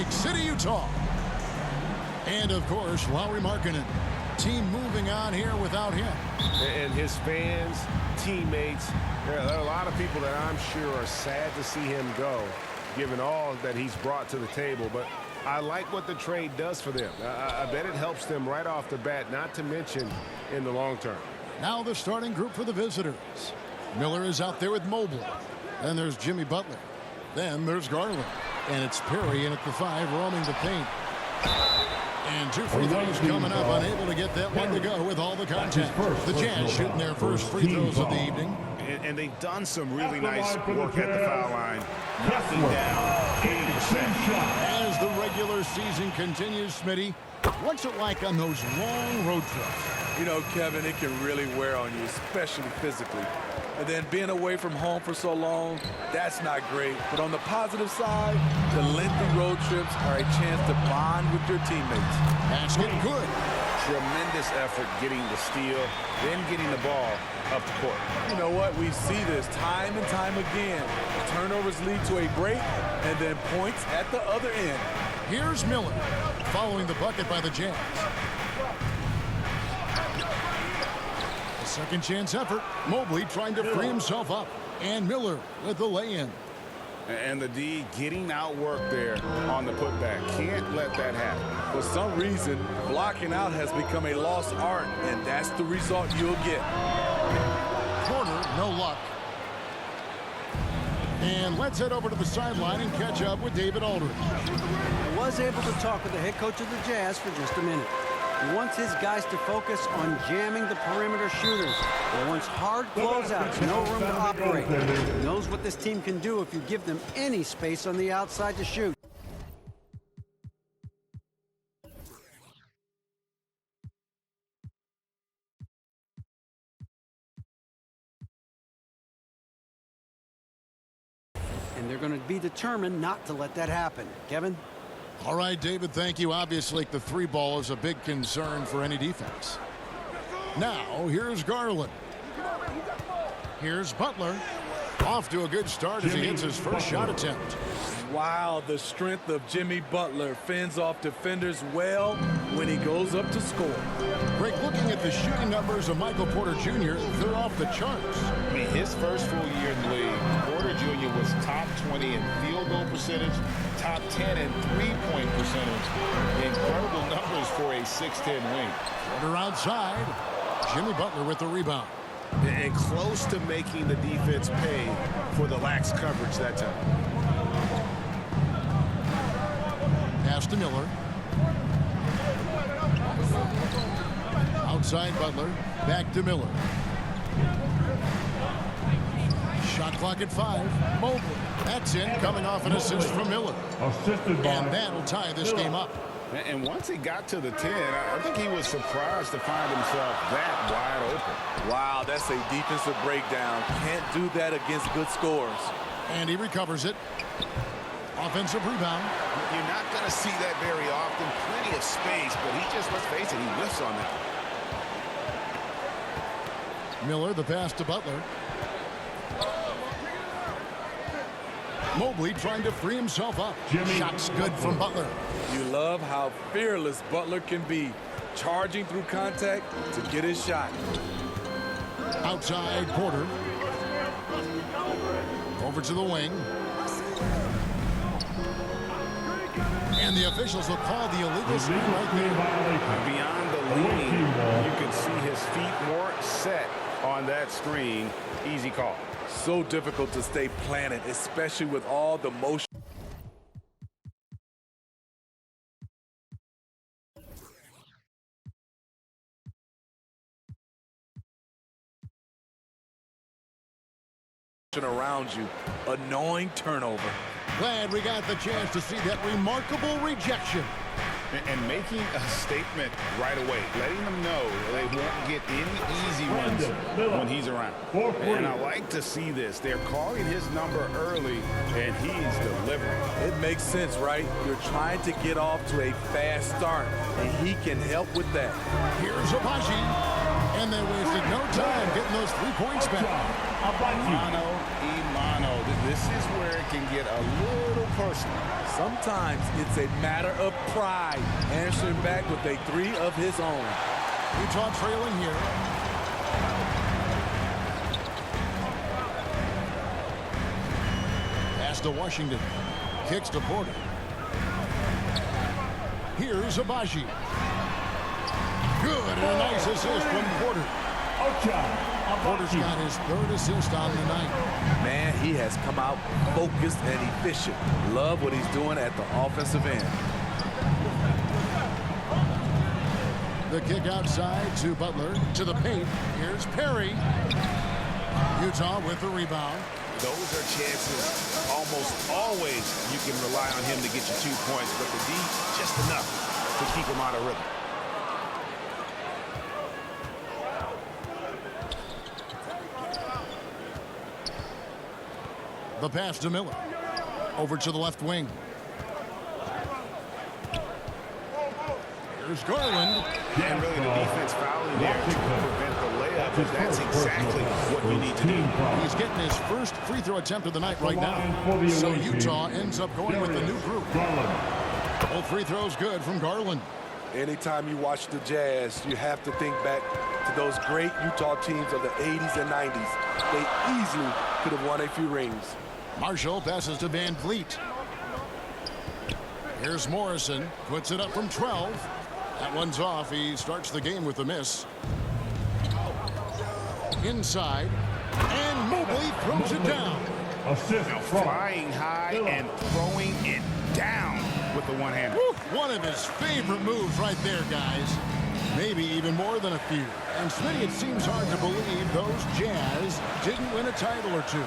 Lake City, Utah. And, of course, Lowry Markkanen. Team moving on here without him. And his fans, teammates, there are a lot of people that I'm sure are sad to see him go, given all that he's brought to the table. But I like what the trade does for them. I bet it helps them right off the bat, not to mention in the long term. Now the starting group for the visitors. Miller is out there with Mobley. Then there's Jimmy Butler. Then there's Garland. And it's Perry in at the 5, roaming the paint. And 2 free throws coming up, unable to get that one to go with all the contact. The Jazz shooting their first free throws of the evening. And they've done some really nice work at the foul line, knocking down 80%. As the regular season continues, Smitty, what's it like on those long road trips? You know, Kevin, it can really wear on you, especially physically. And then being away from home for so long, that's not great. But on the positive side, the lengthy road trips are a chance to bond with your teammates. Basket good. Tremendous effort getting the steal, then getting the ball up the court. You know what? We see this time and time again. Turnovers lead to a break, and then points at the other end. Here's Miller, following the bucket by the Jazz. A second chance effort. Mobley trying to free himself up. And Miller with the lay-in. And the D getting outworked there on the putback. Can't let that happen. For some reason, blocking out has become a lost art, and that's the result you'll get. Corner, no luck. And let's head over to the sideline and catch up with David Aldridge. I was able to talk with the head coach of the Jazz for just a minute. He wants his guys to focus on jamming the perimeter shooters. He wants hard closeouts, no room to operate. He knows what this team can do if you give them any space on the outside to shoot. And they're going to be determined not to let that happen. Kevin? All right, David, thank you. Obviously, the 3 ball is a big concern for any defense. Now, here's Garland. Here's Butler. Off to a good start as he hits his first shot attempt. Wow, the strength of Jimmy Butler fends off defenders well when he goes up to score. Greg, looking at the shooting numbers of Michael Porter Jr., they're off the charts. I mean, his first full year in the league, Porter Jr. was top 20 in field goal percentage, top 10 in three-point percentage. Incredible numbers for a 6'10" wing. Porter outside. Jimmy Butler with the rebound. And close to making the defense pay for the lax coverage that time. Pass to Miller. Outside Butler. Back to Miller. Shot clock at 5. Mobley. That's in. Coming off an assist from Miller. And that'll tie this game up. And once he got to the 10, I think he was surprised to find himself that wide open. Wow, that's a defensive breakdown. Can't do that against good scores. And he recovers it. Offensive rebound. You're not going to see that very often. Plenty of space, but he just, let's face it, he whiffs on that. Miller, the pass to Butler. Mobley trying to free himself up. Shot's good from Butler. You love how fearless Butler can be, charging through contact to get his shot. Outside Porter. Over to the wing. And the officials will call the illegal screen right there. Beyond the leaning, you can see his feet more set on that screen. Easy call. So difficult to stay planted, especially with all the motion. Around you, annoying turnover. Glad we got the chance to see that remarkable rejection. And making a statement right away, letting them know they won't get any easy ones when he's around. And I like to see this. They're calling his number early, and he's delivering. It makes sense, right? You're trying to get off to a fast start, and he can help with that. Here's Abaji, and they wasted no time getting those 3 points back. Mano. This is where it can get a little personal. Sometimes it's a matter of pride, answering back with a three of his own. Utah trailing here. Pass to Washington. Kicks to Porter. Here's Abaji. Good, and a nice assist from Porter. Porter's got his third assist on the night. Man, he has come out focused and efficient. Love what he's doing at the offensive end. The kick outside to Butler, to the paint. Here's Perry. Utah with the rebound. Those are chances almost always you can rely on him to get you 2 points, but the D just enough to keep him out of rhythm. The pass to Miller. Over to the left wing. Here's Garland. And really the defense fouling there to prevent the layup, but that's exactly what you need to do. He's getting his first free throw attempt of the night right now. So Utah ends up going with the new group. Both free throws good from Garland. Anytime you watch the Jazz, you have to think back to those great Utah teams of the 80s and 90s. They easily could have won a few rings. Marshall passes to Van Vliet. Here's Morrison. Puts it up from 12. That one's off. He starts the game with a miss. Inside. And Mobley throws it down. Now flying high and throwing it down with the one-hander. One of his favorite moves right there, guys. Maybe even more than a few. And Smitty, it seems hard to believe those Jazz didn't win a title or two.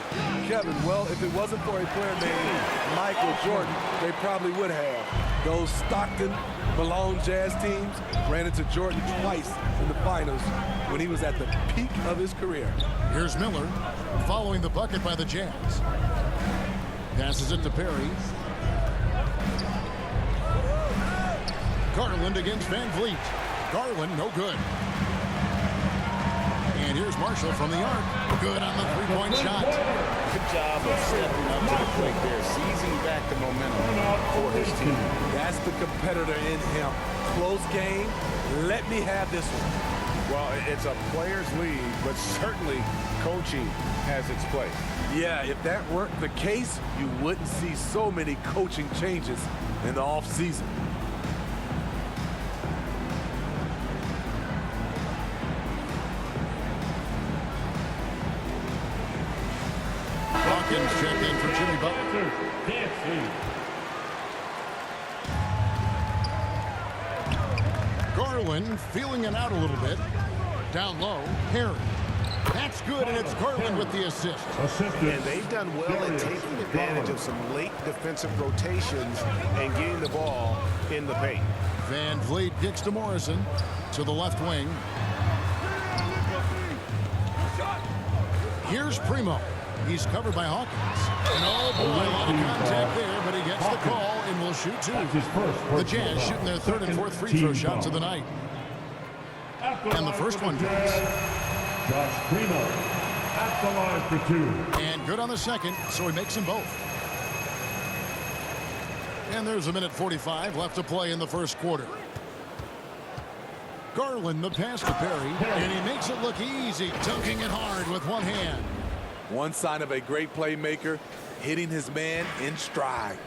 Kevin, well, if it wasn't for a player named Michael Jordan, they probably would have. Those Stockton, Malone Jazz teams ran into Jordan twice in the finals when he was at the peak of his career. Here's Miller following the bucket by the Jazz. Passes it to Perry. Garland against Van Vliet. Garland, no good. And here's Marshall from the arc. Good on the three-point shot. Good job of stepping up to the plate there, seizing back the momentum for his team. That's the competitor in him. Close game. Let me have this one. Well, it's a players' league, but certainly coaching has its place. Yeah, if that weren't the case, you wouldn't see so many coaching changes in the offseason. Hawkins check in for Jimmy Butler. Garland feeling it out a little bit. Down low, Perry. That's good, and it's Garland with the assist. And they've done well at taking advantage of some late defensive rotations and getting the ball in the paint. Van Vliet kicks to Morrison to the left wing. Here's Primo. He's covered by Hawkins. And oh boy, a lot of contact there, but he gets the call and will shoot two. The Jazz shooting their third and fourth free throw shots of the night. And the first one goes. Josh Primo at the line for two. And good on the second, so he makes them both. And there's 1:45 left to play in the first quarter. Garland, the pass to Perry, and he makes it look easy, dunking it hard with one hand. One sign of a great playmaker, hitting his man in stride.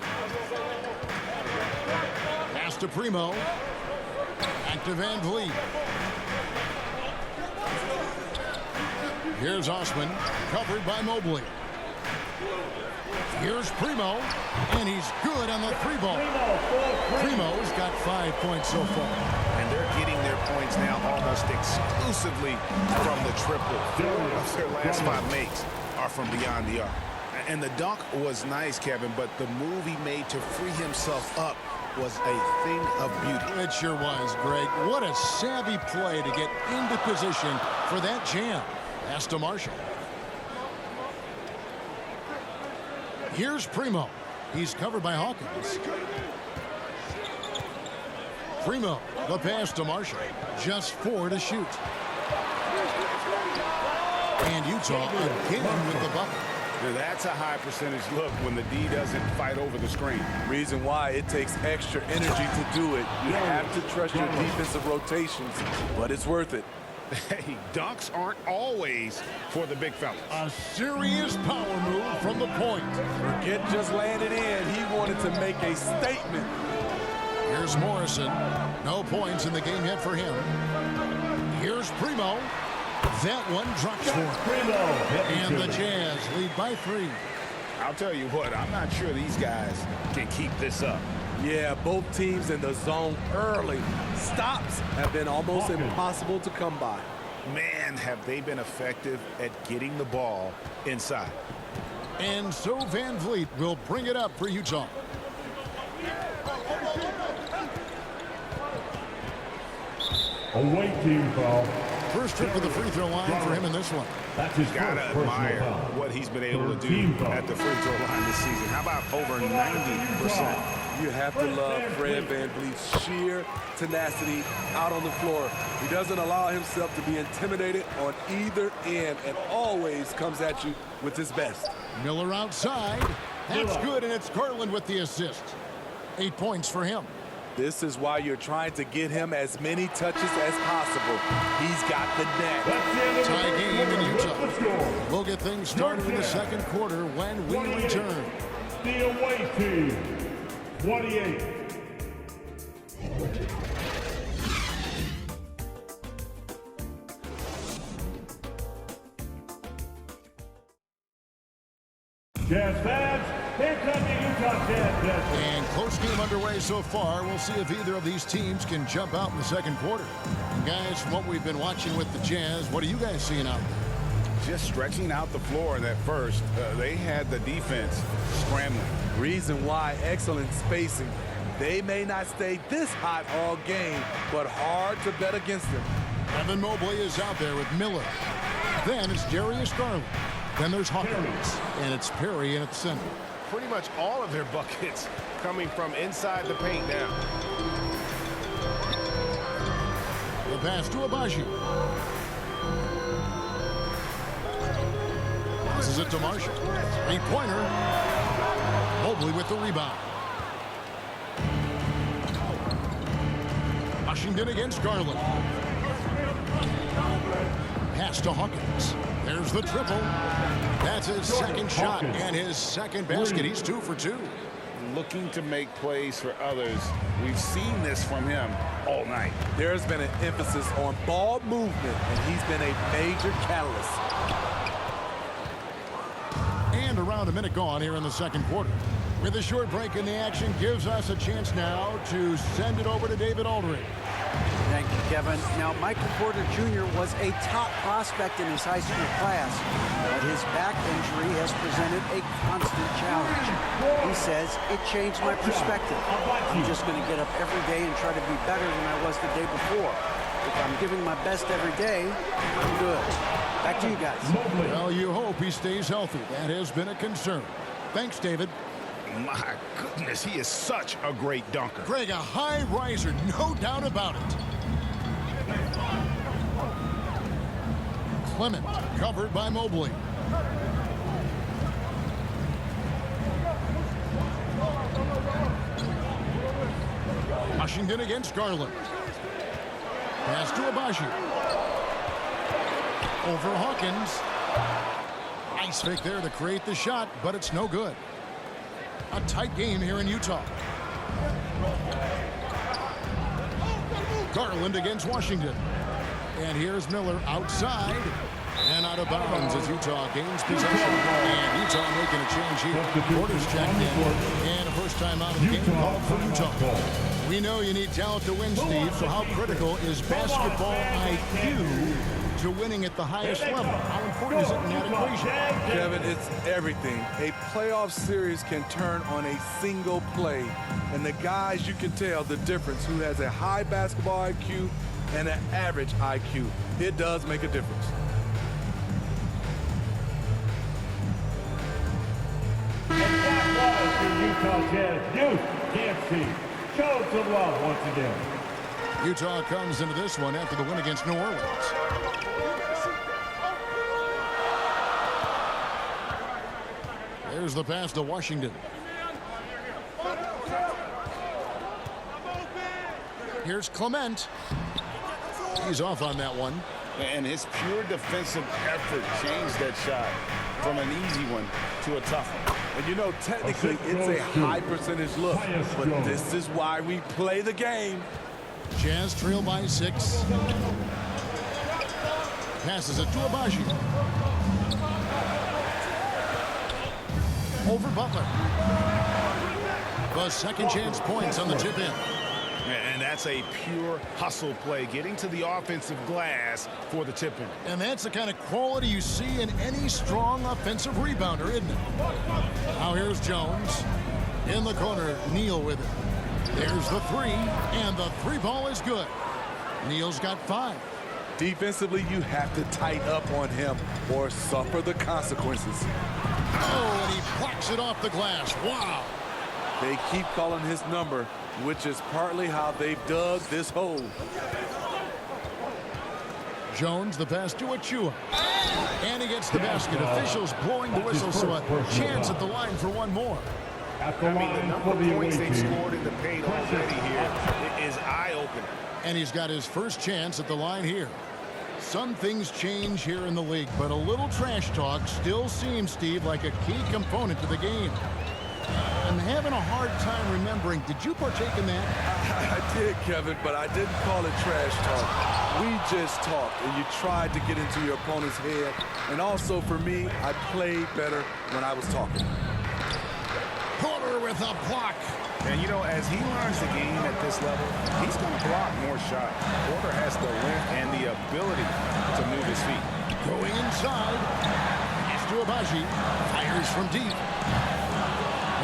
Pass to Primo. Back to Van Vliet. Here's Osman, covered by Mobley. Here's Primo, and he's good on the three ball. Primo's got 5 points so far. And they're getting their points now almost exclusively from the triple. 4 of their last 5 makes are from beyond the arc. And the dunk was nice, Kevin, but the move he made to free himself up was a thing of beauty. It sure was, Greg. What a savvy play to get into position for that jam. Pass to Marshall. Here's Primo. He's covered by Hawkins. Primo, the pass to Marshall. Just 4 to shoot. And Utah again with the bucket. Now that's a high percentage look when the D doesn't fight over the screen. Reason why it takes extra energy to do it. You have to trust your defensive rotations, but it's worth it. Hey, dunks aren't always for the big fellas. A serious power move from the point. Forget just landing in. He wanted to make a statement. Here's Morrison. No points in the game yet for him. Here's Primo. That one drops for him. And the Jazz lead by 3. I'll tell you what, I'm not sure these guys can keep this up. Yeah, both teams in the zone early. Stops have been almost impossible to come by. Man, have they been effective at getting the ball inside. And so Van Vliet will bring it up for Utah. Away team foul. First trip to the free throw line for him in this one. That's his Gotta first personal admire foul. what he's been able to do at the free throw line this season. How about over 90%? You have to love Fred Van Vliet's sheer tenacity out on the floor. He doesn't allow himself to be intimidated on either end and always comes at you with his best. Miller outside. That's good, and it's Garland with the assist. 8 points for him. This is why you're trying to get him as many touches as possible. He's got the net. Tie game in Utah. We'll get things started in the second quarter when we return. The away team, 28. Jazz fans, here come the Utah Jazz. And close game underway so far. We'll see if either of these teams can jump out in the second quarter. And guys, from what we've been watching with the Jazz, what are you guys seeing out there? Just stretching out the floor in that first. They had the defense scrambling. Reason why, excellent spacing. They may not stay this hot all game, but hard to bet against them. Evan Mobley is out there with Miller. Then it's Darius Garland. Then there's Hawkins. And it's Perry in at the center. Pretty much all of their buckets coming from inside the paint now. The pass to Abaji. Passes it to Marshall. Three-pointer. Mobley with the rebound. Washington against Garland. Pass to Hawkins. There's the triple. That's his second shot and his second basket. He's 2 for 2. Looking to make plays for others. We've seen this from him all night. There's been an emphasis on ball movement, and he's been a major catalyst. And around a minute gone here in the second quarter. With a short break in the action, gives us a chance now to send it over to David Aldridge. Thank you, Kevin. Now, Michael Porter Jr. was a top prospect in his high school class, but his back injury has presented a constant challenge. He says, it changed my perspective. I'm just going to get up every day and try to be better than I was the day before. If I'm giving my best every day, I'm good. Back to you guys. Well, you hope he stays healthy. That has been a concern. Thanks, David. My goodness, he is such a great dunker. Greg, a high riser, no doubt about it. Clement covered by Mobley. Washington against Garland. Pass to Abaji. Over Hawkins. Nice fake there to create the shot, but it's no good. A tight game here in Utah. Garland against Washington. And here's Miller outside and out of bounds as Utah gains possession. And Utah making a change here. Porter's checked in. And a first time out of the game called for Utah. We know you need talent to win, Steve, so how critical is basketball IQ to winning at the highest level? How important is it in that equation? Kevin, it's everything. A playoff series can turn on a single play. And the guys, you can tell the difference who has a high basketball IQ and an average IQ. It does make a difference. And that was your Utah Jazz youth. Can't see. Show some love once again. Utah comes into this one after the win against New Orleans. There's the pass to Washington. Here's Clement. He's off on that one. And his pure defensive effort changed that shot from an easy one to a tough one. And you know, technically, it's a high percentage look, but this is why we play the game. Jazz trail by 6. Passes it to Abaji. Over Butler. The second chance points on the tip in. And that's a pure hustle play, getting to the offensive glass for the tip-in. And that's the kind of quality you see in any strong offensive rebounder, isn't it? Now here's Jones. In the corner, Neal with it. There's the 3, and the 3 ball is good. Neal's got 5. Defensively, you have to tighten up on him or suffer the consequences. Oh, and he blocks it off the glass. Wow. They keep calling his number, which is partly how they've dug this hole. Jones, the pass to Achua. And he gets the basket. Officials blowing the whistle, so a chance at the line for one more. I mean, the number of points they've scored in the paint already here is eye-opening. And he's got his first chance at the line here. Some things change here in the league, but a little trash talk still seems, Steve, like a key component to the game. I'm having a hard time remembering. Did you partake in that? I did, Kevin, but I didn't call it trash talk. We just talked, and you tried to get into your opponent's head. And also, for me, I played better when I was talking. Porter with a block. And, you know, as he learns the game at this level, he's going to block more shots. Porter has the length and the ability to move his feet. Going inside. Pass to Abaji. Fires from deep.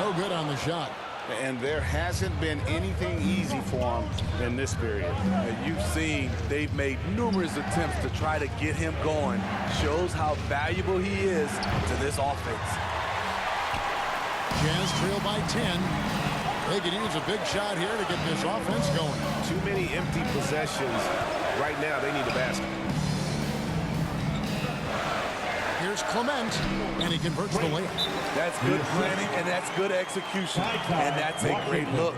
No good on the shot. And there hasn't been anything easy for him in this period. And you've seen they've made numerous attempts to try to get him going. Shows how valuable he is to this offense. Jazz trail by 10. They could use a big shot here to get this offense going. Too many empty possessions. Right now, they need a basket. Here's Clement, and he converts the layup. That's good planning, and that's good execution. And that's a great look.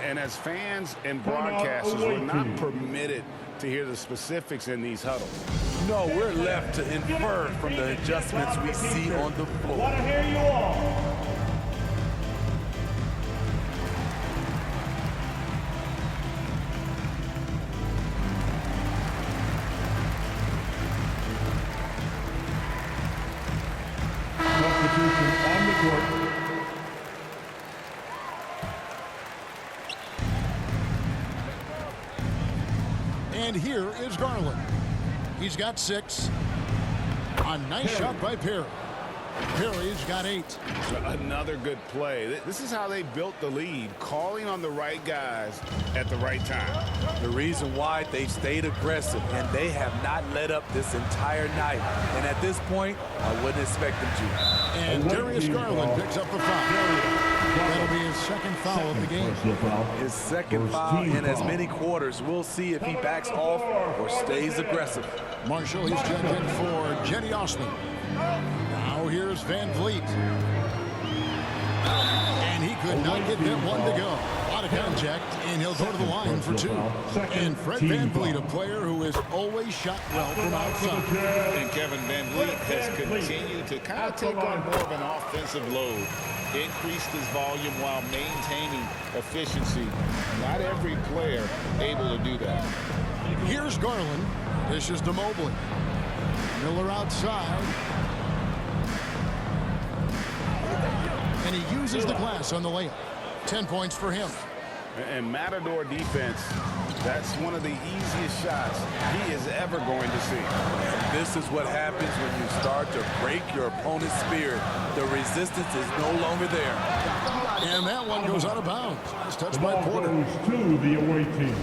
And as fans and broadcasters, we're not permitted to hear the specifics in these huddles. No, we're left to infer from the adjustments we see on the floor. Want to hear you all. On the court. And here is Garland. He's got 6. A nice shot by Perry. Perry's got 8. Another good play. This is how they built the lead, calling on the right guys at the right time. The reason why they've stayed aggressive, and they have not let up this entire night. And at this point, I wouldn't expect them to. And Darius Garland picks up the foul. That'll be his second foul of the game. His second foul in as many quarters. We'll see if he backs off or stays aggressive. Marshall, he's checked in for Jetty Osman. Now here's Van Vliet. And he could not get that one to go. A lot of contact, and he'll go to the line for 2. And Fred Van Vliet, a player who has always shot well from outside. And Kevin Van Vliet has continued to kind of take on more of an offensive load. Increased his volume while maintaining efficiency. Not every player able to do that. Here's Garland. Dishes to Mobley. Miller outside. And he uses the glass on the layup. 10 points for him. And Matador defense, that's one of the easiest shots he is ever going to see. This is what happens when you start to break your opponent's spirit. The resistance is no longer there. And that one goes out of bounds. It's touched by Ball Porter. goes to the away team.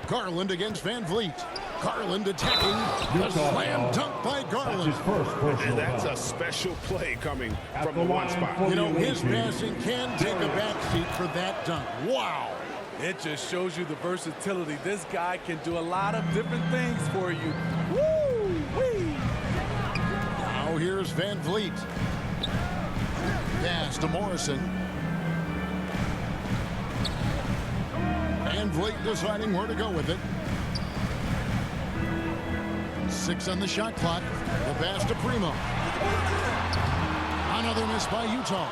Garland against Van Vliet. Garland attacking. A slam dunk by Garland. His first personal And that's foul. a special play coming from the the one line spot. for You know, the his away team. passing can take a back seat for that dunk. Wow. It just shows you the versatility. This guy can do a lot of different things for you. Woo-wee! Now here's Van Vliet. Pass to Morrison. Van Vliet deciding where to go with it. 6 on the shot clock. The pass to Primo. Another miss by Utah.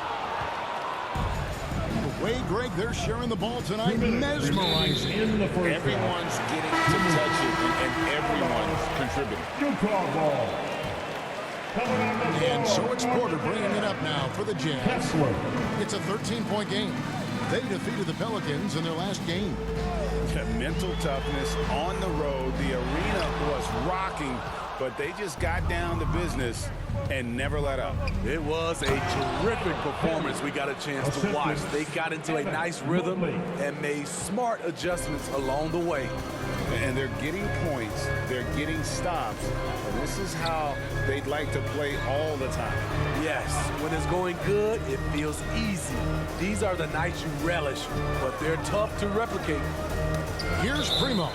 The way, Greg, they're sharing the ball tonight, mesmerizing. Everyone's getting to touch it, and everyone's contributing. Utah ball. And so it's Porter bringing it up now for the Jazz. It's a 13-point game. They defeated the Pelicans in their last game. Mental toughness on the road. The arena was rocking, but they just got down to business and never let up. It was a terrific performance we got a chance to watch. They got into a nice rhythm and made smart adjustments along the way. And they're getting points. They're getting stops. And this is how they'd like to play all the time. Yes, when it's going good, it feels easy. These are the nights you relish, but they're tough to replicate. Here's Primo.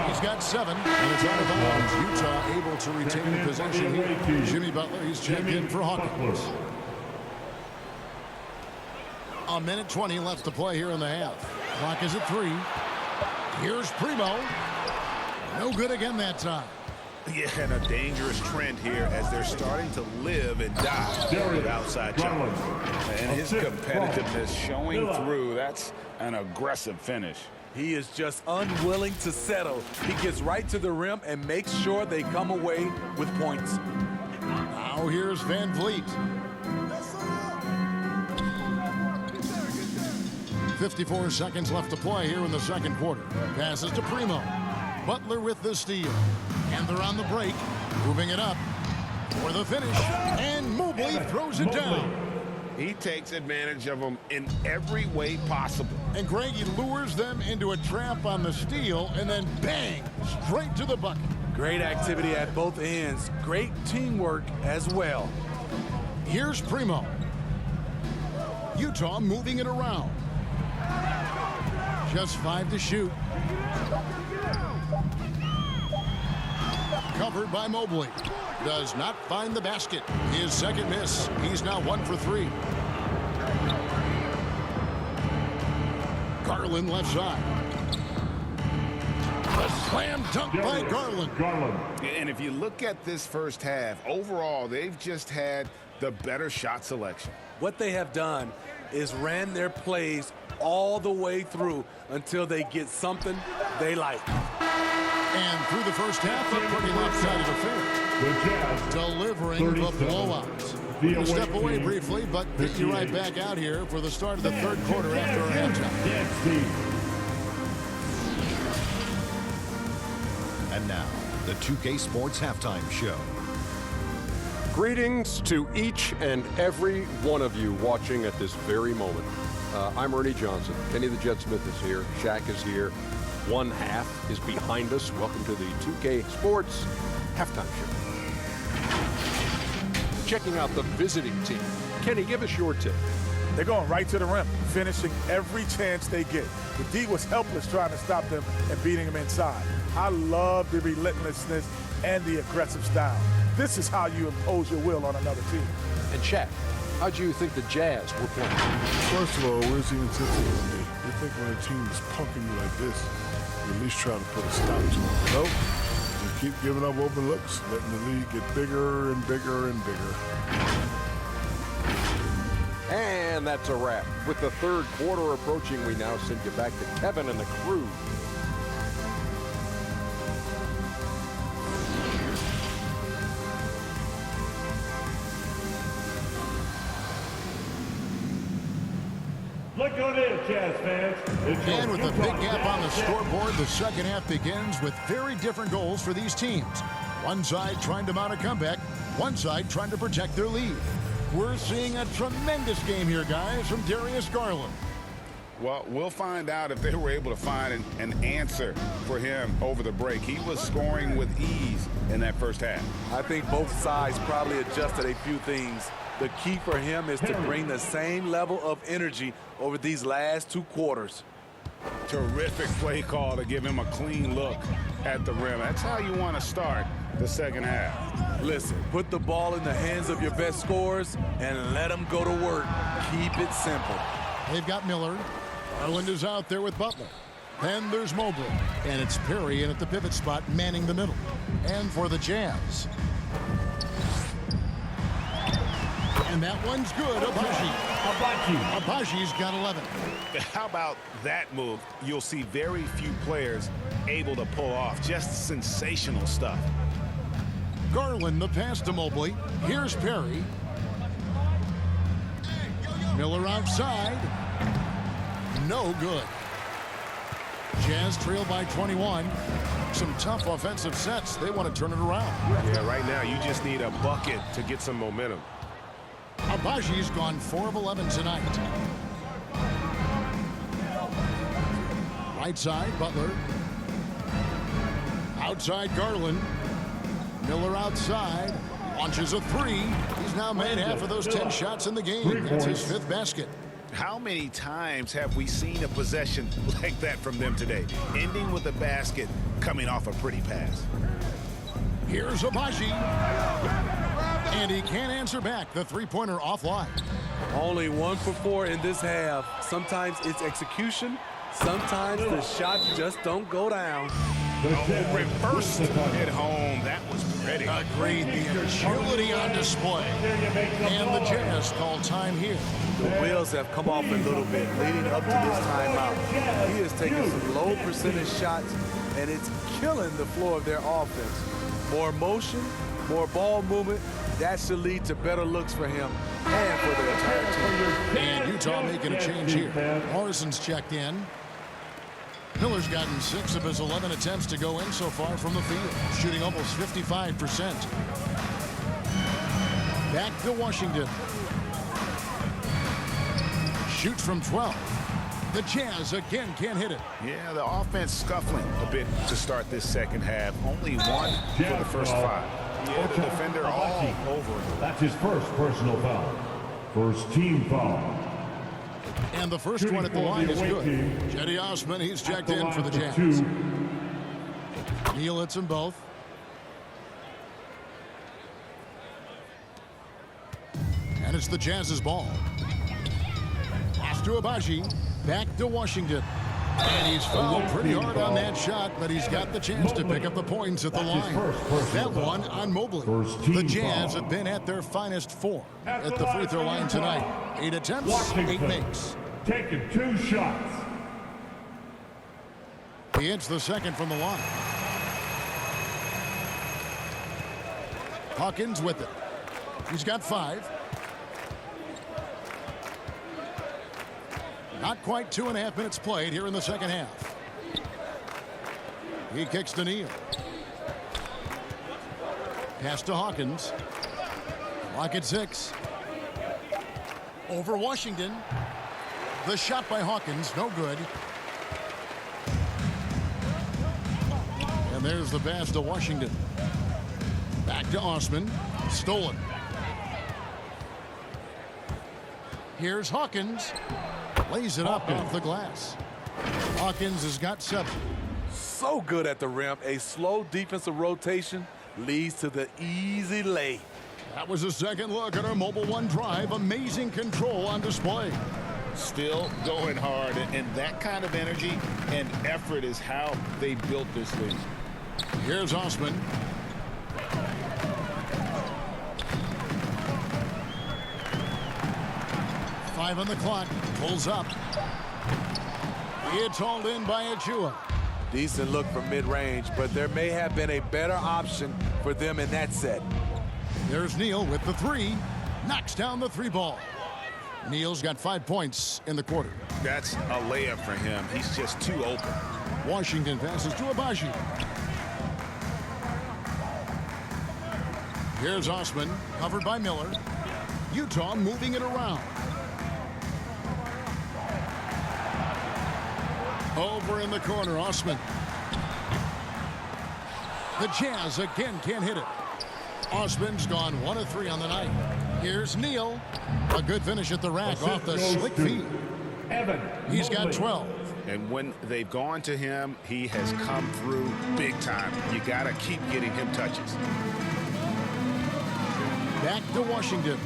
He's got 7, and it's out of bounds. Utah able to retain possession here. Jimmy Butler, he's checked in for Hawkins. A minute 20 left to play here in the half. Clock is at 3. Here's Primo. No good again that time. Yeah, and a dangerous trend here as they're starting to live and die with outside jumpers. And his competitiveness showing through. That's an aggressive finish. He is just unwilling to settle. He gets right to the rim and makes sure they come away with points. Now here's Van Vliet. 54 seconds left to play here in the second quarter. Passes to Primo. Butler with the steal. And they're on the break. Moving it up for the finish. And Mobley throws it down. He takes advantage of them in every way possible. And Greg, he lures them into a trap on the steal, and then bang, straight to the bucket. Great activity at both ends. Great teamwork as well. Here's Primo. Utah moving it around. Just 5 to shoot. Covered by Mobley. Does not find the basket. His second miss. He's now 1 for 3. Garland left side. A slam dunk by Garland. And if you look at this first half, overall, they've just had the better shot selection. What they have done is ran their plays all the way through until they get something they like. And through the first half, a pretty lopsided affair. Delivering the blowout. We're going to step away briefly, but get you right back out here for the start of the third quarter after our halftime. And now, the 2K Sports Halftime Show. Greetings to each and every one of you watching at this very moment. I'm Ernie Johnson. Kenny the Jet Smith is here. Shaq is here. One half is behind us. Welcome to the 2K Sports Halftime Show. Checking out the visiting team. Kenny, give us your take. They're going right to the rim, finishing every chance they get. The D was helpless trying to stop them and beating them inside. I love the relentlessness and the aggressive style. This is how you impose your will on another team. And Shaq, how do you think the Jazz were playing? First of all, where's the intensity of the day? You think when a team is punking you like this, you at least try to put a stop to it. Nope. You keep giving up open looks, letting the lead get bigger and bigger and bigger. And that's a wrap. With the third quarter approaching, we now send you back to Kevin and the crew. Look on in, Jazz fans. And with a big gap on the scoreboard, the second half begins with very different goals for these teams. One side trying to mount a comeback, one side trying to protect their lead. We're seeing a tremendous game here, guys, from Darius Garland. Well, we'll find out if they were able to find an answer for him over the break. He was scoring with ease in that first half. I think both sides probably adjusted a few things. The key for him is to bring the same level of energy over these last two quarters. Terrific play call to give him a clean look at the rim. That's how you want to start the second half. Listen, put the ball in the hands of your best scorers and let them go to work. Keep it simple. They've got Miller. Garland is out there with Butler. Then there's Mobley. And it's Perry in at the pivot spot, manning the middle. And for the Jazz. And that one's good. Abaji's got 11. How about that move? You'll see very few players able to pull off. Just sensational stuff. Garland, the pass to Mobley. Here's Perry. Miller outside. No good. Jazz trail by 21. Some tough offensive sets. They want to turn it around. Yeah, right now you just need a bucket to get some momentum. Abaji's gone 4 of 11 tonight. Right side, Butler. Outside, Garland. Miller outside. Launches a three. He's now made half of those 10 shots in the game. That's his 5th basket. How many times have we seen a possession like that from them today? Ending with a basket, coming off a pretty pass. Here's Abaji. And he can't answer back. The three-pointer offline. Only 1 for 4 in this half. Sometimes it's execution. Sometimes the shots just don't go down. Reversed at home. That was pretty. Agreed. The agility on display. And the Jazz call time here. The wheels have come off a little bit leading up to this timeout. He is taking some low percentage shots, and it's killing the flow of their offense. More motion, more ball movement. That should lead to better looks for him and for the entire team. And Utah making a change here. Morrison's checked in. Miller's gotten 6 of his 11 attempts to go in so far from the field, shooting almost 55%. Back to Washington. Shoots from 12. The Jazz again can't hit it. Yeah, the offense scuffling a bit to start this second half. Only 1 for the first 5. Yeah, the defender all over him. That's his first personal foul. First team foul. And the first one at the line is good. Cedi Osman, he's checked in for the Jazz. Neal hits them both. And it's the Jazz's ball. Off to Abaji. Back to Washington. And he's fouled pretty hard on that shot, but he's got the chance to pick up the points at the line. That one on Mobley. The Jazz have been at their finest 4 at the free throw line tonight. 8 attempts, 8 makes. Taking 2 shots. He hits the second from the line. Hawkins with it. He's got 5. Not quite 2.5 minutes played here in the second half. He kicks to Neal. Pass to Hawkins. Clock at 6. Over Washington. The shot by Hawkins, no good. And there's the pass to Washington. Back to Osman. Stolen. Here's Hawkins. Lays it up off the glass. Hawkins has got 7. So good at the rim. A slow defensive rotation leads to the easy lay. That was a second look at our Mobile One drive. Amazing control on display. Still going hard, and that kind of energy and effort is how they built this league. Here's Osman. Five on the clock. Pulls up. It's hauled in by Achua. Decent look from mid-range, but there may have been a better option for them in that set. There's Neal with the 3. Knocks down the 3 ball. Neal's got 5 points in the quarter. That's a layup for him. He's just too open. Washington passes to Abaji. Here's Osman, covered by Miller. Utah moving it around. Over in the corner, Osman. The Jazz again can't hit it. Osman's gone 1 of 3 on the night. Here's Neal. A good finish at the rack off the slick feed. He's got 12. And when they've gone to him, he has come through big time. You got to keep getting him touches. Back to Washington.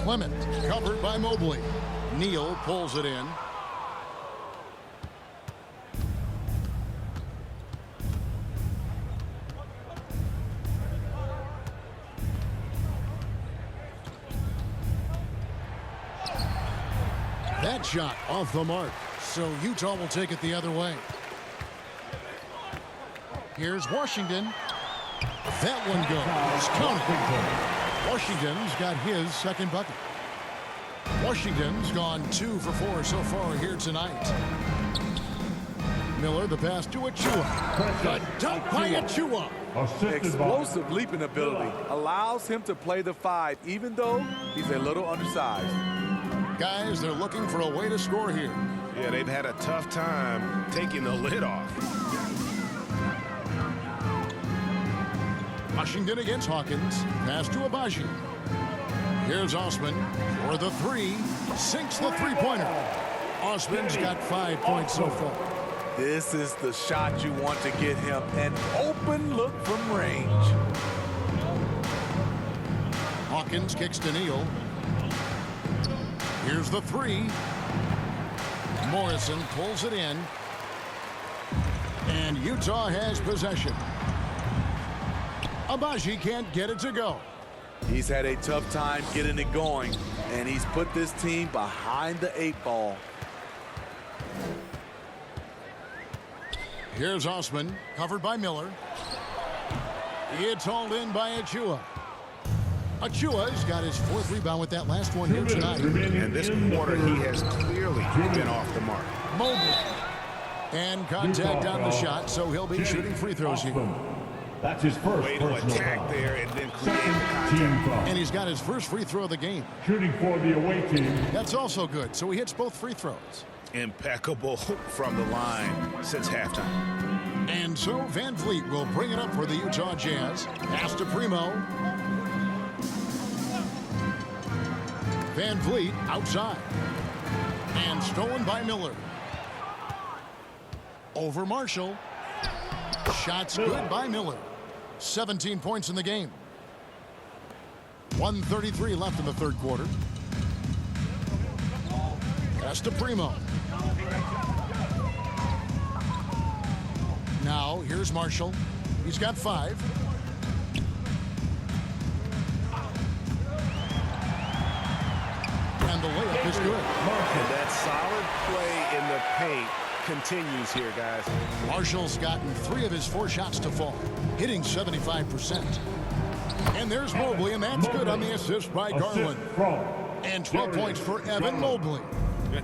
Clement covered by Mobley. Neal pulls it in. That shot off the mark, so Utah will take it the other way. Here's Washington. That one goes. Counted. Washington's got his second bucket. Washington's gone 2 for 4 so far here tonight. Miller, the pass to Achua. The dunk by Achua. Explosive leaping ability allows him to play the 5, even though he's a little undersized. Guys, they're looking for a way to score here. Yeah, they've had a tough time taking the lid off. Washington against Hawkins. Pass to Abaji. Here's Osman for the 3. Sinks the three-pointer. Osman's got 5 points so far. This is the shot you want to get him. An open look from range. Hawkins kicks to Neal. Here's the 3. Morrison pulls it in. And Utah has possession. Abaji can't get it to go. He's had a tough time getting it going, and he's put this team behind the 8 ball. Here's Osman, covered by Miller. It's hauled in by Achua. Achua's got his 4th rebound with that last one here tonight. And this quarter, he has clearly been off the mark. Mobley. And contact on the shot, so he'll be shooting free throws here. That's his first Way to attack there and then create the contact. And he's got his first free throw of the game. Shooting for the away team. That's also good, so he hits both free throws. Impeccable from the line since halftime. And so Van Vliet will bring it up for the Utah Jazz. Pass to Primo. Van Vliet outside. And stolen by Miller. Over Marshall. Shots good by Miller. 17 points in the game. 1:33 left in the third quarter. Pass to Primo. Now here's Marshall. He's got 5. And the layup is good. And that solid play in the paint continues here, guys. Marshall's gotten 3 of his 4 shots to fall, hitting 75%. And there's Mobley, and that's good on the assist by Garland. And 12 points for Evan Mobley.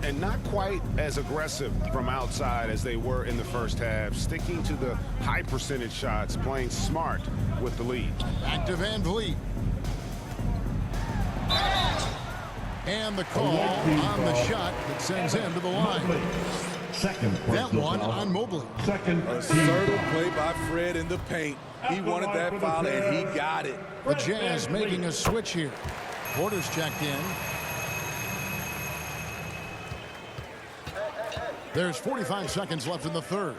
And not quite as aggressive from outside as they were in the first half, sticking to the high percentage shots, playing smart with the lead. Back to Van Vliet. And the call on the shot that sends him to the line. That one on Mobley. A subtle play by Fred in the paint. He wanted that foul, and he got it. The Jazz making a switch here. Porter's checked in. There's 45 seconds left in the third.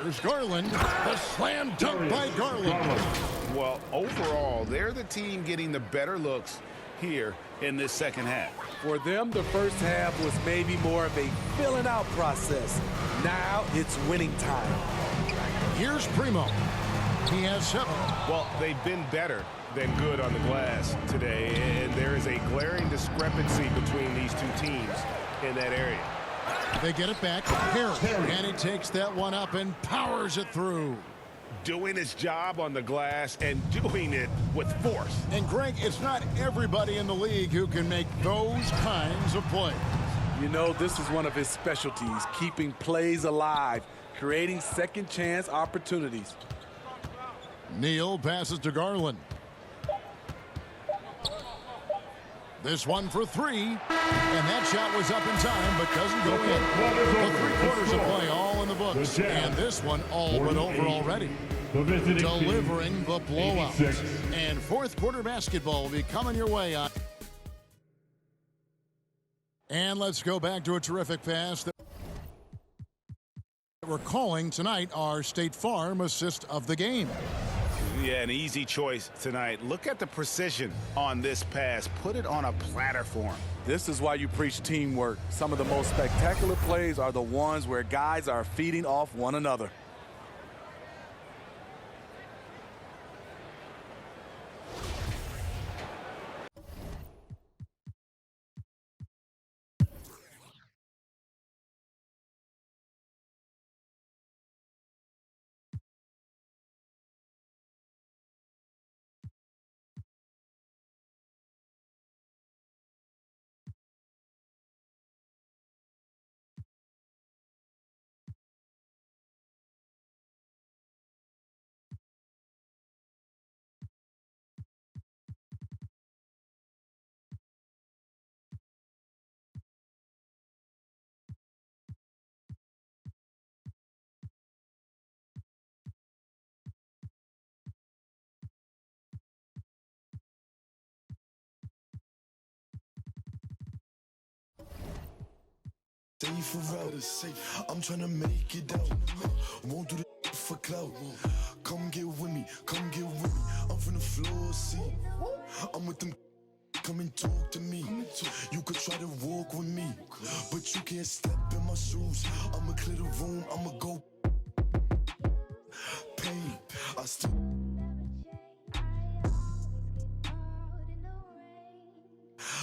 Here's Garland. The slam dunk by Garland. Well, overall, they're the team getting the better looks here in this second half. For them, the first half was maybe more of a filling out process. Now it's winning time. Here's Primo. He has 7. Well, they've been better than good on the glass today, and there is a glaring discrepancy between these two teams in that area. They get it back. Harris. And he takes that one up and powers it through. Doing his job on the glass and doing it with force. And Greg, it's not everybody in the league who can make those kinds of plays. You know, this is one of his specialties, keeping plays alive, creating second chance opportunities. Neal passes to Garland. This one for 3. And that shot was up in time, but doesn't go in. The 3 quarters of play all in the books. And this one all but over already. Delivering the blowout. And fourth quarter basketball will be coming your way on And let's go back to a terrific pass that we're calling tonight our State Farm assist of the game. Yeah, an easy choice tonight. Look at the precision on this pass. Put it on a platter for him. This is why you preach teamwork. Some of the most spectacular plays are the ones where guys are feeding off one another. Safe, I'm trying to make it out. Won't do the for clout. Come get with me, come get with me. I'm from the floor, see. I'm with them. Come and talk to me. You could try to walk with me, but you can't step in my shoes. I'ma clear the room, I'ma go. Pain, I still.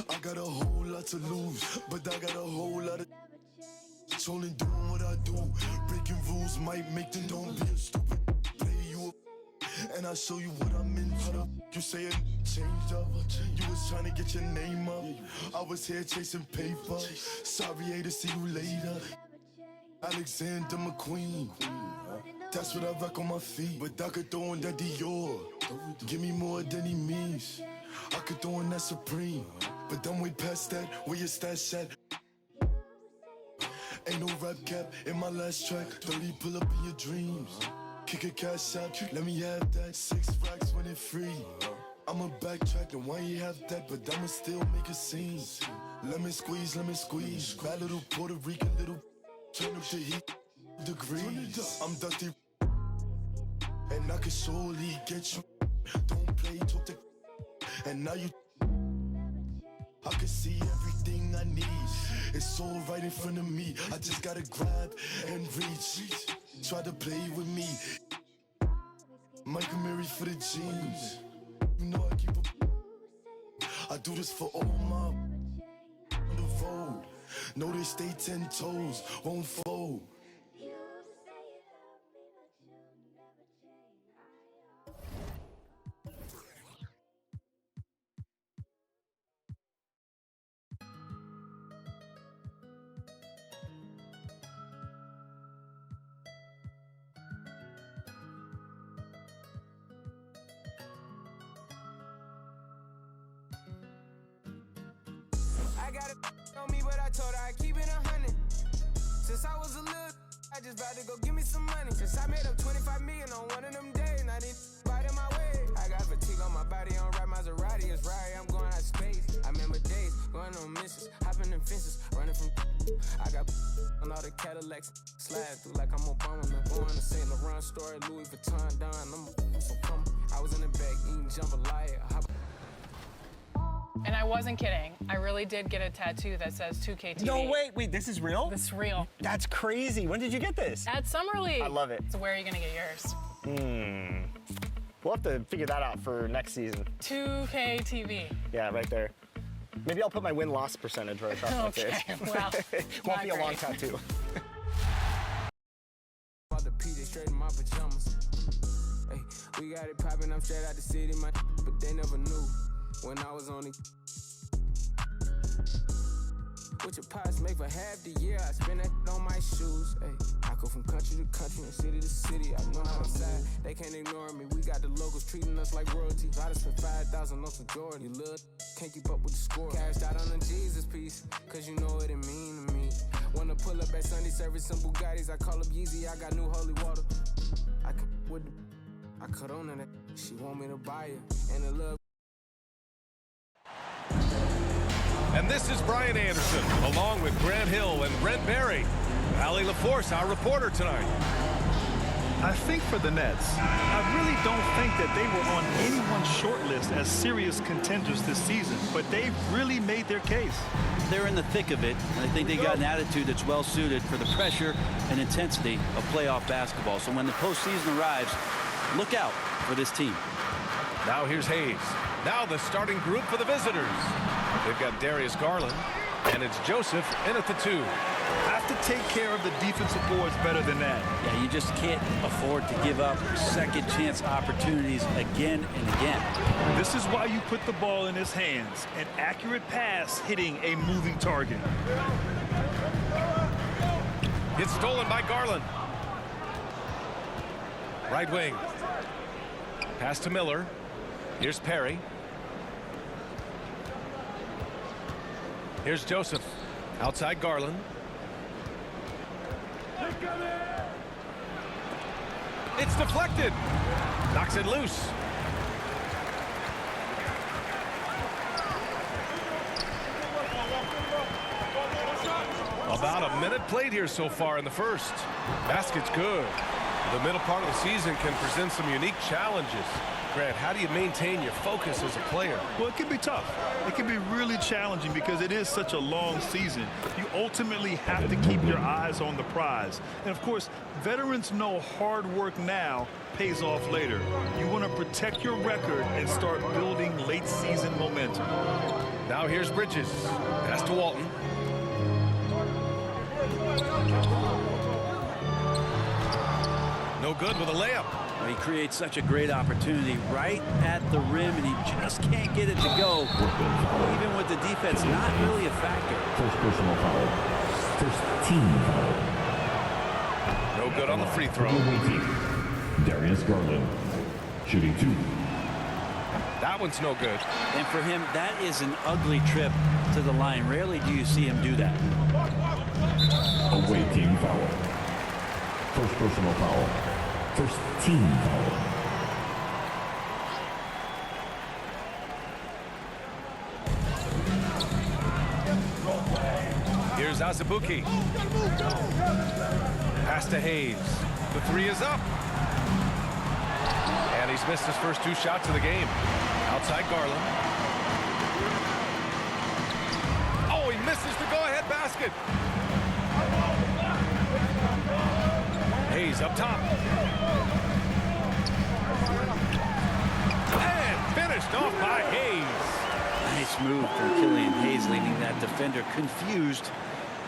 I got a whole lot to lose, but I got a whole lot of. Only doing what I do. Breaking rules might make them don't be a stupid. Play you up, and I'll show you what I'm in. You say it changed up. You was trying to get your name up. I was here chasing paper. Sorry, to see you later. Alexander McQueen. That's what I rock on my feet. But I could throw in that Dior. Give me more than he means. I could throw in that Supreme. But I'm way past that. Where your stash at? Ain't no rap cap in my last track. 30 pull up in your dreams. Kick a cash out, let me have that. 6 racks when it free. I'ma backtrack and why you have that, but I'ma still make a scene. Let me squeeze. Bad little Puerto Rican little. Turn up the heat degrees. I'm dusty, and I can surely get you. Don't play, talk to. And now you. I can see everything I need. It's all right in front of me. I just gotta grab and reach. Try to play with me. Michael Mary for the jeans. You know I keep a. I do this for all my on the road. Know they stay 10 toes, won't fold. I got it on me, but I told her I keep it 100. Since I was a little, I just about to go give me some money. Since I made up 25 million on one of them days, now they biting my way. I got fatigue on my body, on ride Maserati, it's right, I'm going out of space. I remember days, going on missions, hopping in fences, running from. I got on all the Cadillacs, slide through like I'm Obama. Going to St. Laurent store, Louis Vuitton, Don, I'm so come. I was in the back eating jambalaya. And I wasn't kidding. I really did get a tattoo that says 2K TV. No, wait, this is real? This is real. That's crazy. When did you get this? At Summer League. I love it. So where are you gonna get yours? We'll have to figure that out for next season. 2K TV. Yeah, right there. Maybe I'll put my win-loss percentage right across my face. Okay, well, Won't be a long tattoo. About to pee straight in my pajamas. Hey, we got it popping, I'm straight out the city, my but they never knew when I was only. What your pots make for half the year, I spend that on my shoes. Hey, I go from country to country and city to city. I know I'm outside, they can't ignore me. We got the locals treating us like royalty. I just spent 5,000 on some Jordan. You little can't keep up with the score. Cashed out on the Jesus piece, cause you know what it mean to me. Wanna pull up at Sunday service, some Bugattis. I call up Yeezy, I got new holy water. I cut on to that. She want me to buy it, and the love. And And this is Brian Anderson, along with Grant Hill and Brent Barry. Allie LaForce, our reporter tonight. I think for the Nets, I really don't think that they were on anyone's short list as serious contenders this season, but they've really made their case. They're in the thick of it, and I think they got an attitude that's well suited for the pressure and intensity of playoff basketball. So when the postseason arrives, look out for this team. Now here's Hayes. Now the starting group for the visitors. They've got Darius Garland, and it's Joseph in at the 2. Have to take care of the defensive boards better than that. Yeah, you just can't afford to give up second chance opportunities again and again. This is why you put the ball in his hands. An accurate pass hitting a moving target. It's stolen by Garland. Right wing. Pass to Miller. Here's Perry. Here's Joseph. Outside Garland. It's deflected. Knocks it loose. About a minute played here so far in the first. Basket's good. The middle part of the season can present some unique challenges. Grant, how do you maintain your focus as a player? Well, it can be tough. It can be really challenging because it is such a long season. You ultimately have to keep your eyes on the prize. And, of course, veterans know hard work now pays off later. You want to protect your record and start building late-season momentum. Now here's Bridges. Pass to Walton. No good with a layup. Well, he creates such a great opportunity right at the rim, and he just can't get it to go. Even with the defense not really a factor. First personal foul. First team foul. No good on the free throw. Darius Garland, shooting 2. That one's no good. And for him, that is an ugly trip to the line. Rarely do you see him do that. Away team foul. First personal foul. First team foul. Here's Azubuike. Pass to Hayes. The 3 is up. And he's missed his first 2 shots of the game. Outside Garland. Oh, he misses the go-ahead basket. Hayes up top. And finished off by Hayes. Nice move from Killian Hayes, leaving that defender confused.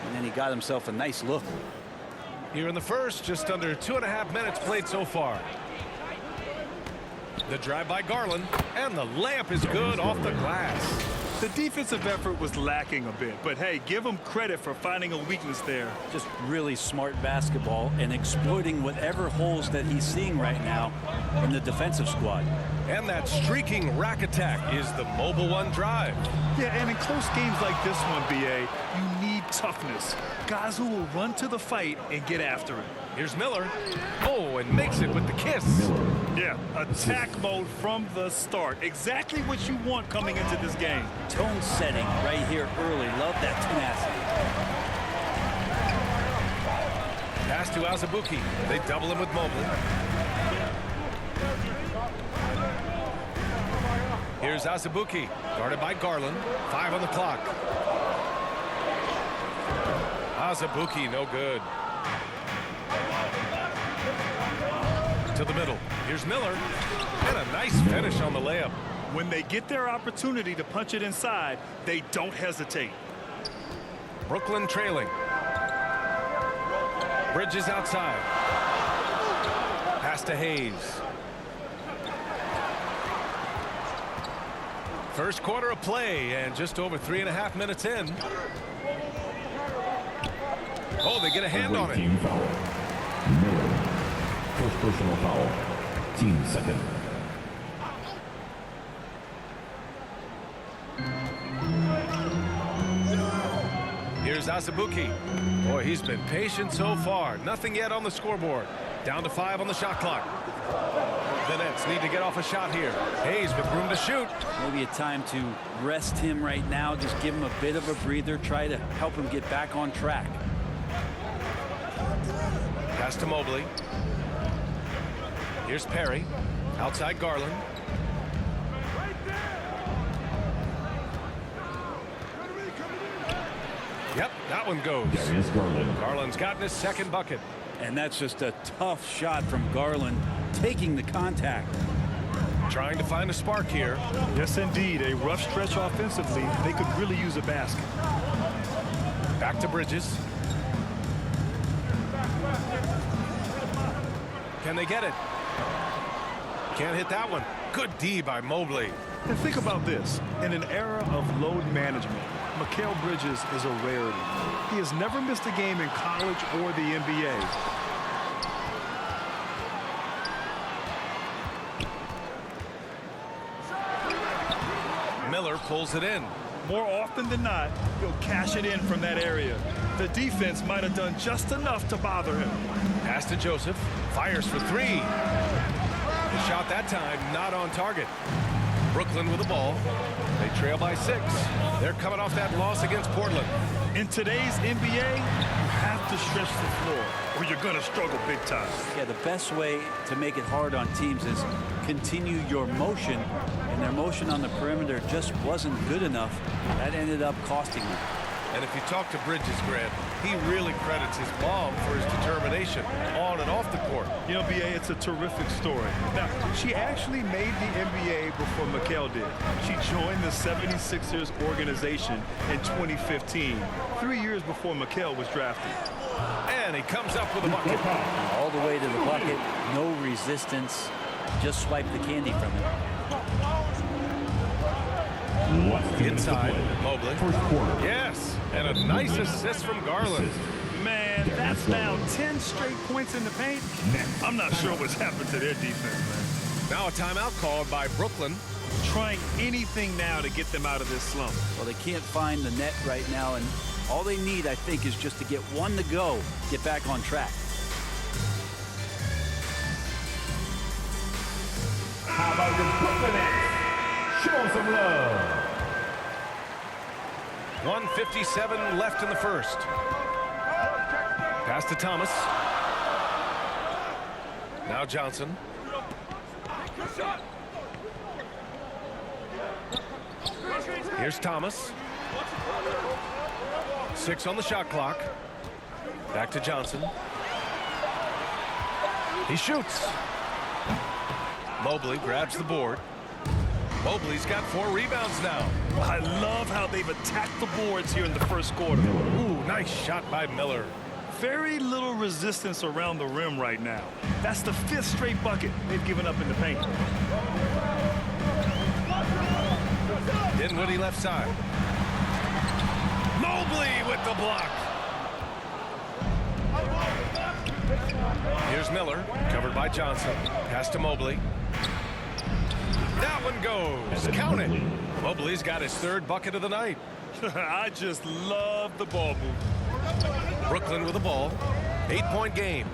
And then he got himself a nice look. Here in the first, just under 2.5 minutes played so far. The drive by Garland, and the layup is good off the glass. The defensive effort was lacking a bit, but hey, give him credit for finding a weakness there. Just really smart basketball and exploiting whatever holes that he's seeing right now in the defensive squad. And that streaking rack attack is the Mobile One drive. Yeah, and in close games like this one, BA, you need toughness. Guys who will run to the fight and get after it. Here's Miller. Oh, and makes it with the kiss. Yeah, attack mode from the start. Exactly what you want coming into this game. Tone setting right here early. Love that tenacity. Pass to Azubuike. They double him with Mobley. Here's Azubuike, guarded by Garland. 5 on the clock. Azubuike, no good. To the middle. Here's Miller. And a nice finish on the layup. When they get their opportunity to punch it inside, they don't hesitate. Brooklyn trailing. Bridges outside. Pass to Hayes. First quarter of play, and just over 3.5 minutes in. Oh, they get a hand on it. Team foul. Miller. First personal foul. Team second. Here's Azubuike. Boy, he's been patient so far. Nothing yet on the scoreboard. Down to 5 on the shot clock. The Nets need to get off a shot here. Hayes with room to shoot. Maybe a time to rest him right now. Just give him a bit of a breather. Try to help him get back on track. Pass to Mobley. Here's Perry. Outside Garland. Yep, that one goes. Garland's gotten his second bucket. And that's just a tough shot from Garland, taking the contact. Trying to find a spark here. Yes, indeed. A rough stretch offensively. They could really use a basket. Back to Bridges. Can they get it? Can't hit that one. Good D by Mobley. And think about this. In an era of load management, Mikal Bridges is a rarity. He has never missed a game in college or the NBA. Miller pulls it in. More often than not, he'll cash it in from that area. The defense might have done just enough to bother him. Pass to Joseph. Fires for three. The shot that time not on target. Brooklyn with the ball. They trail by 6. They're coming off that loss against Portland. In today's NBA, you have to stretch the floor or you're going to struggle big time. Yeah, the best way to make it hard on teams is continue your motion, and their motion on the perimeter just wasn't good enough. That ended up costing them. And if you talk to Bridges, Grant, he really credits his mom for his determination on and off the court. You know, B.A., it's a terrific story. Now, she actually made the NBA before Mikal did. She joined the 76ers organization in 2015, 3 years before Mikal was drafted. And he comes up with a bucket. All the way to the bucket, no resistance, just swipe the candy from him. Inside, Mobley. Yes, and a nice assist from Garland. Man, that's now 10 straight points in the paint. I'm not sure what's happened to their defense, man. Now a timeout called by Brooklyn. Trying anything now to get them out of this slump. Well, they can't find the net right now, and all they need, I think, is just to get one to go, get back on track. How about the Brooklyn Nets? Show some love. 1:57 left in the first. Pass to Thomas. Now Johnson. Here's Thomas. 6 on the shot clock. Back to Johnson. He shoots. Mobley grabs the board. Mobley's got 4 rebounds now. I love how they've attacked the boards here in the first quarter. Ooh, nice shot by Miller. Very little resistance around the rim right now. That's the 5th straight bucket they've given up in the paint. Dinwiddie left side. Mobley with the block. Here's Miller, covered by Johnson. Pass to Mobley. That one goes. Count it. Mobley's got his 3rd bucket of the night. I just love the ball move. Brooklyn with the ball. 8-point game.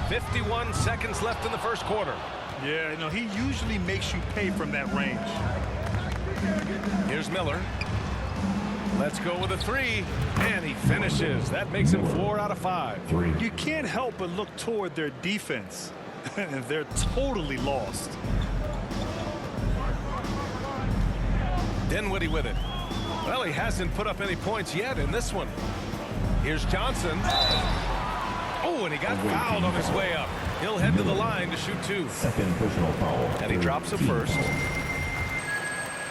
51 seconds left in the first quarter. Yeah, you know, he usually makes you pay from that range. Here's Miller. Let's go with a 3, and he finishes. That makes him 4 out of 5. You can't help but look toward their defense. They're totally lost. Dinwiddie with it. Well, he hasn't put up any points yet in this one. Here's Johnson. Oh, and he got fouled on his way up. He'll head to the line to shoot 2. Second personal foul. And he drops a first.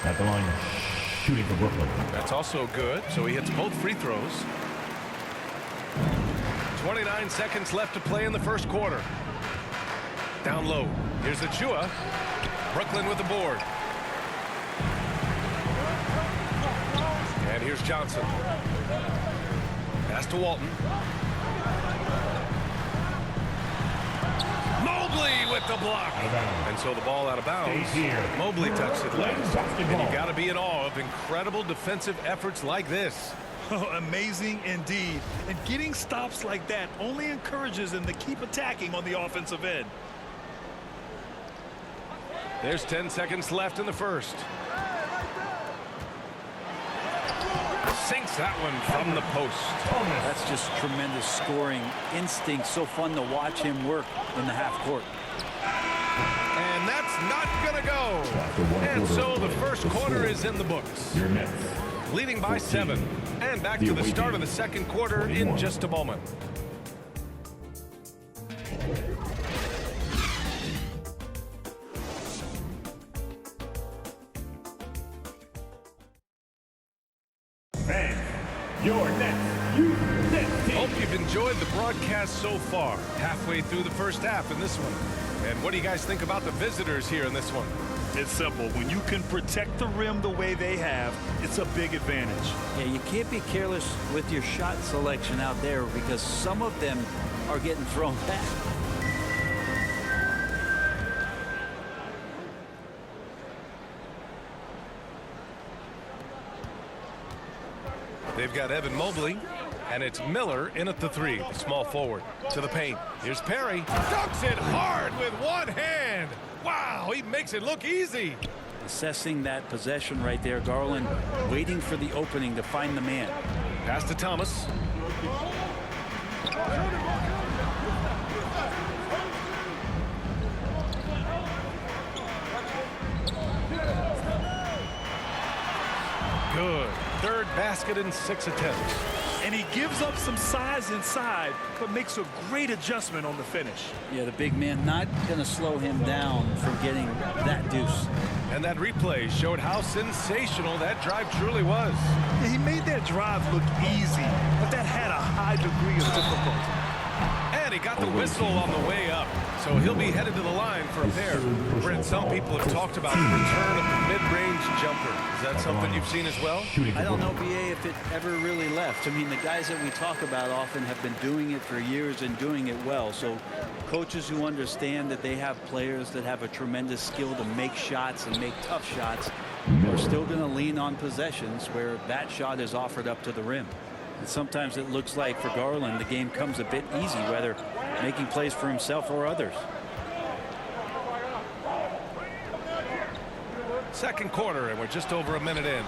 At the line, shooting for Brooklyn. That's also good, so he hits both free throws. 29 seconds left to play in the first quarter. Down low. Here's Achua. Brooklyn with the board. And here's Johnson. Pass to Walton. Mobley with the block. And so the ball out of bounds. Mobley touched it late. And you got to be in awe of incredible defensive efforts like this. Amazing indeed. And getting stops like that only encourages them to keep attacking on the offensive end. There's 10 seconds left in the first. Sinks that one from the post. That's just tremendous scoring instinct. So fun to watch him work in the half court. And that's not going to go. And so the first quarter is in the books. Leading by 7. And back to the start of the second quarter in just a moment. Your next youth team. Hope you've enjoyed the broadcast so far. Halfway through the first half in this one. And what do you guys think about the visitors here in this one? It's simple. When you can protect the rim the way they have, it's a big advantage. Yeah, you can't be careless with your shot selection out there because some of them are getting thrown back. They've got Evan Mobley, and it's Miller in at the 3, the small forward. To the paint. Here's Perry. Dunks it hard with one hand. Wow, he makes it look easy. Assessing that possession right there, Garland waiting for the opening to find the man. Pass to Thomas. Good. Third basket in 6 attempts. And he gives up some size inside, but makes a great adjustment on the finish. Yeah, the big man not going to slow him down from getting that deuce. And that replay showed how sensational that drive truly was. Yeah, he made that drive look easy, but that had a high degree of difficulty. And he got the whistle on the way up, so he'll be headed to the line for a pair. Brent, some people have talked about the return of the mid-range jumper. Is that something you've seen as well? I don't know, BA, if it ever really left. I mean, the guys that we talk about often have been doing it for years and doing it well. So coaches who understand that they have players that have a tremendous skill to make shots and make tough shots are still going to lean on possessions where that shot is offered up to the rim. And sometimes it looks like for Garland the game comes a bit easy, whether making plays for himself or others. Second quarter, and we're just over a minute in.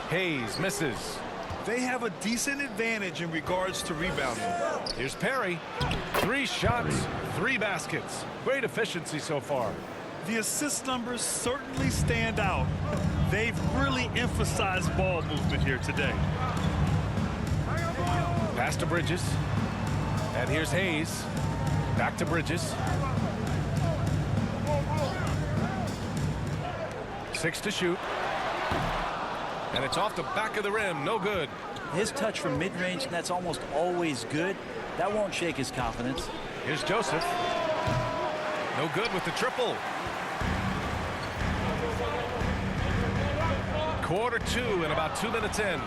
Hayes misses. They have a decent advantage in regards to rebounding. Here's Perry. 3 shots, 3 baskets. Great efficiency so far. The assist numbers certainly stand out. They've really emphasized ball movement here today. Pass to Bridges. And here's Hayes. Back to Bridges. 6 to shoot. And it's off the back of the rim. No good. His touch from mid-range, that's almost always good. That won't shake his confidence. Here's Joseph. No good with the triple. Quarter 2 and about 2 minutes in.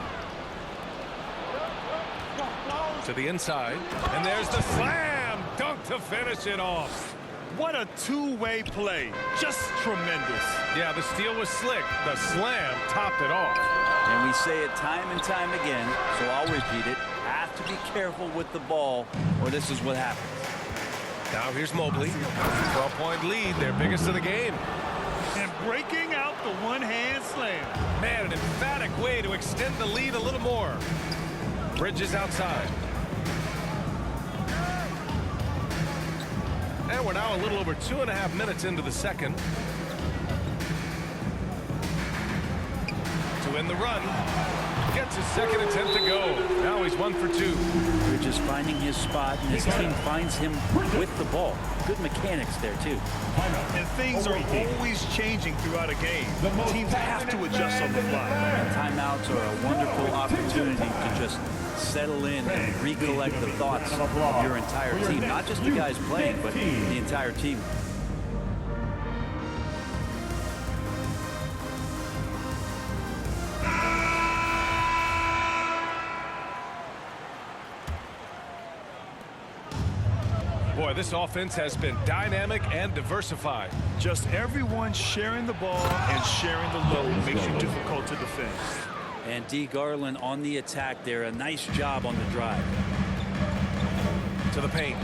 To the inside. And there's the slam dunk to finish it off. What a two-way play. Just tremendous. Yeah, the steal was slick. The slam topped it off. And we say it time and time again, so I'll repeat it. Have to be careful with the ball, or this is what happens. Now here's Mobley. 12-point lead, their biggest of the game. And breaking out the one-hand slam. Man, an emphatic way to extend the lead a little more. Bridges outside. And we're now a little over 2.5 minutes into the second. To win the run. Gets his second attempt to go. Now he's 1 for 2. Bridges finding his spot, and his team finds him with the ball. Good mechanics there, too. And things are always changing throughout a game. Teams have to adjust on the fly. And timeouts are a wonderful opportunity to just settle in and recollect the thoughts of your entire team. Not just the guys playing, but the entire team. Boy, this offense has been dynamic and diversified. Just everyone sharing the ball and sharing the load makes you difficult to defend. And D. Garland on the attack there. A nice job on the drive. To the paint.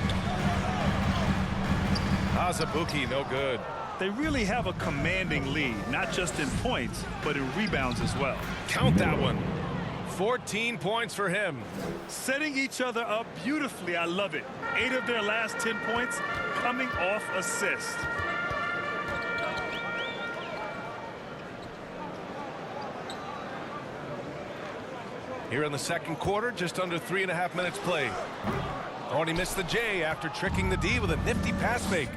Azubuike, no good. They really have a commanding lead, not just in points, but in rebounds as well. Count that one. 14 points for him. Setting each other up beautifully. I love it. 8 of their last 10 points coming off assist. Here in the second quarter, just under 3.5 minutes played. Already missed the J after tricking the D with a nifty pass fake.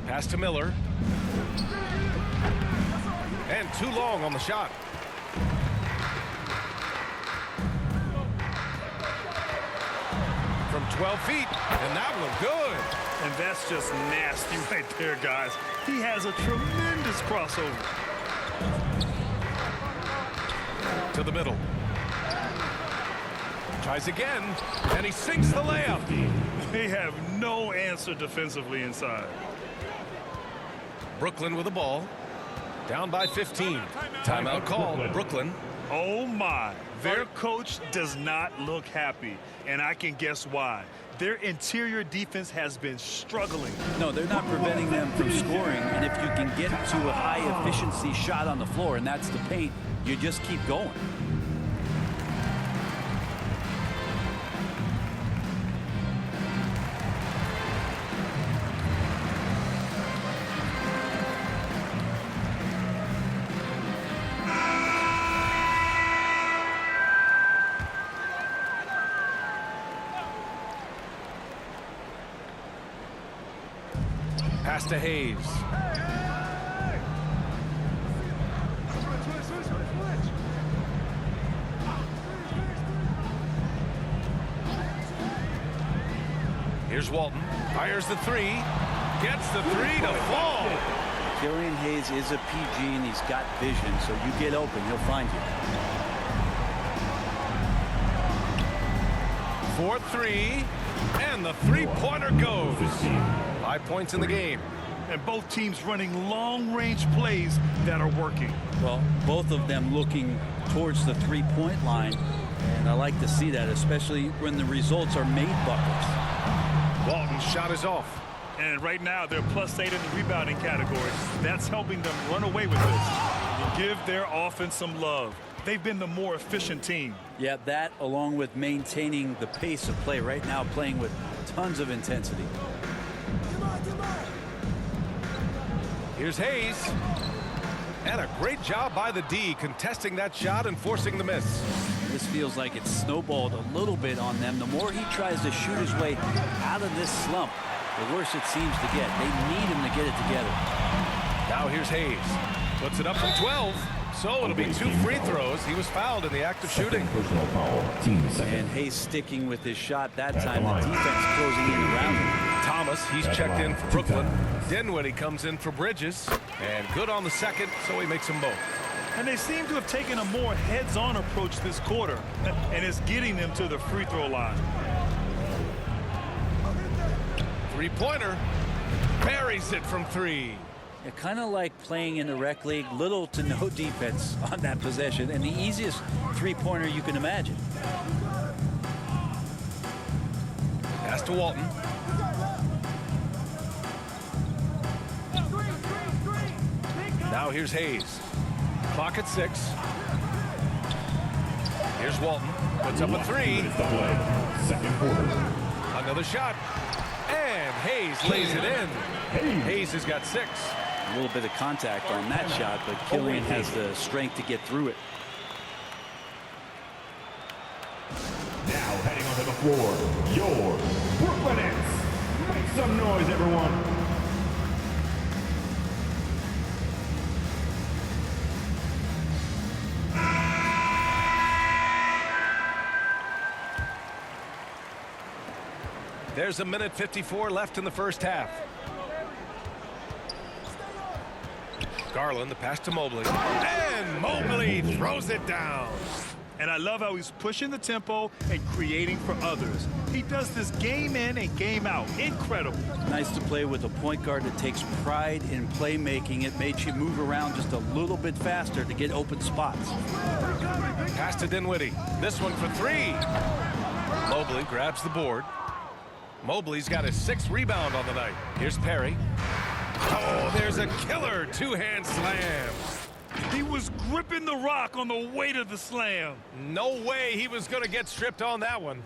Pass to Miller. And too long on the shot. From 12 feet, and that one good. And that's just nasty right there, guys. He has a tremendous crossover. To the middle. Tries again, and he sinks the layup. They have no answer defensively inside. Brooklyn with the ball. Down by 15. Timeout called. Brooklyn. Oh my. Their coach does not look happy, and I can guess why. Their interior defense has been struggling. No, they're not preventing them from scoring, and if you can get to a high efficiency shot on the floor, and that's the paint, you just keep going. Pass to Hayes. Here's Walton. Fires the three. Gets the three to fall. Killian Hayes is a PG, and he's got vision, so you get open, he'll find you. 4-3, and the three-pointer goes. 5 points in the game. And both teams running long-range plays that are working. Well, both of them looking towards the three-point line, and I like to see that, especially when the results are made buckets. Walton's shot is off. And right now, they're +8 in the rebounding category. That's helping them run away with this. And give their offense some love. They've been the more efficient team. Yeah, that along with maintaining the pace of play right now, playing with tons of intensity. Here's Hayes. And a great job by the D contesting that shot and forcing the miss. This feels like it's snowballed a little bit on them. The more he tries to shoot his way out of this slump, the worse it seems to get. They need him to get it together. Now here's Hayes. Puts it up from 12. So it'll be 2 free throws. He was fouled in the act of shooting. And Hayes sticking with his shot that time. The defense closing in around him. Thomas, he's checked in for Brooklyn. Dinwiddie comes in for Bridges. And good on the second, so he makes them both. And they seem to have taken a more heads-on approach this quarter. And it's getting them to the free throw line. Three-pointer. Buries it from 3. Yeah, kind of like playing in the rec league, little to no defense on that possession, and the easiest three-pointer you can imagine. Pass to Walton. Now here's Hayes. Clock at 6. Here's Walton. Puts up a 3. Second quarter. Another shot. And Hayes lays it in. Hayes has got 6. A little bit of contact on that shot, but Killian has the strength to get through it. Now heading onto the floor, your Brooklyn Nets. Make some noise, everyone. There's a minute 54 left in the first half. Garland, the pass to Mobley. And Mobley throws it down. And I love how he's pushing the tempo and creating for others. He does this game in and game out. Incredible. Nice to play with a point guard that takes pride in playmaking. It made you move around just a little bit faster to get open spots. Pass to Dinwiddie. This one for three. Mobley grabs the board. Mobley's got his 6th rebound on the night. Here's Perry. Oh, there's a killer two-hand slam. He was gripping the rock on the way to the slam. No way he was going to get stripped on that one.